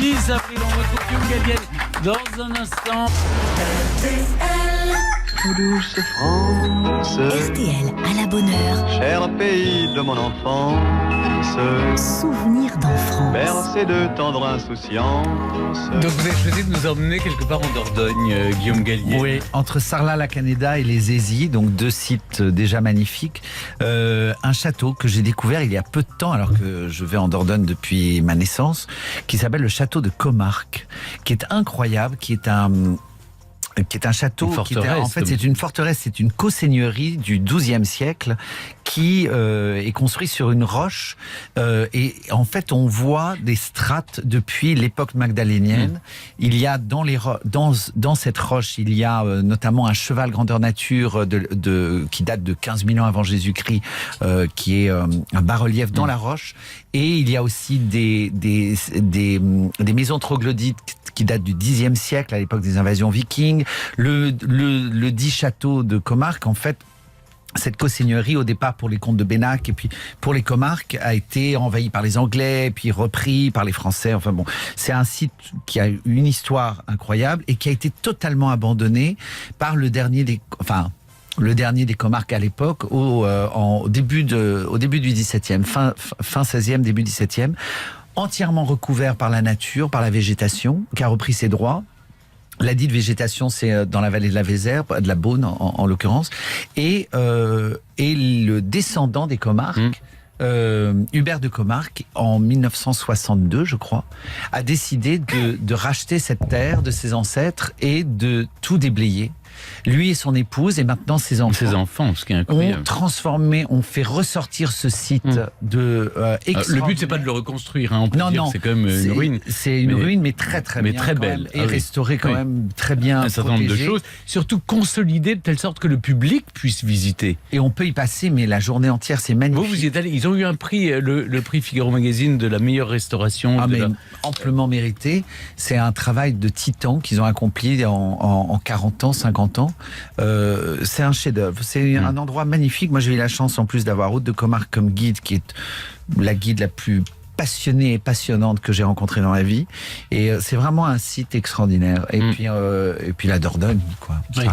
10 avril. On retrouve Guillaume Gallienne dans un instant. Douce France, RTL à la bonne heure. cher pays de mon enfance, Souvenir d'enfance. bercé de tendre insouciance. Donc vous avez choisi de nous emmener quelque part en Dordogne, Guillaume Gallienne. Oui, entre Sarlat-la-Canéda et les Aisies, donc deux sites déjà magnifiques. Un château que j'ai découvert il y a peu de temps, alors que je vais en Dordogne depuis ma naissance, qui s'appelle le château de Comarque, qui est incroyable, qui est un château, Une forteresse, en fait c'est une forteresse, c'est une co-seigneurie du XIIe siècle qui est construit sur une roche et en fait on voit des strates depuis l'époque magdalénienne. Il y a dans cette roche, il y a notamment un cheval grandeur nature qui date de 15 000 ans avant Jésus-Christ, qui est un bas-relief dans la roche, et il y a aussi des maisons troglodytes qui datent du Xe siècle, à l'époque des invasions vikings. Le dit château de Comarque, en fait, cette co-seigneurie, au départ pour les comtes de Bénac et puis pour les Comarques, a été envahi par les Anglais, puis repris par les Français. Enfin bon, c'est un site qui a une histoire incroyable et qui a été totalement abandonné par le dernier des Comarques à l'époque, au début du XVIIe, fin 16e, début XVIIe, entièrement recouvert par la nature, par la végétation, qui a repris ses droits. La dite végétation, c'est dans la vallée de la Vézère, de la Beaune en l'occurrence, et le descendant des Comarques, Hubert de Comarque, en 1962, je crois, a décidé de racheter cette terre de ses ancêtres et de tout déblayer. Lui et son épouse, et maintenant ses enfants, ce qui est incroyable. ont fait ressortir ce site de Le but, c'est pas de le reconstruire, hein, on peut dire, c'est quand même une ruine. C'est une ruine, mais très bien, très belle. Et restaurée quand même très bien. Un certain nombre de choses, surtout consolidées de telle sorte que le public puisse visiter. Et on peut y passer, mais la journée entière, c'est magnifique. Vous y êtes allé, ils ont eu un prix, le prix Figaro Magazine de la meilleure restauration. Amplement mérité. C'est un travail de titan qu'ils ont accompli en 40 ans, 50 ans. C'est un chef-d'œuvre. C'est un endroit magnifique. Moi, j'ai eu la chance, en plus, d'avoir Aude de Comarque comme guide, qui est la guide la plus passionnée et passionnante que j'ai rencontrée dans ma vie. Et c'est vraiment un site extraordinaire. Et puis la Dordogne, quoi. Oui.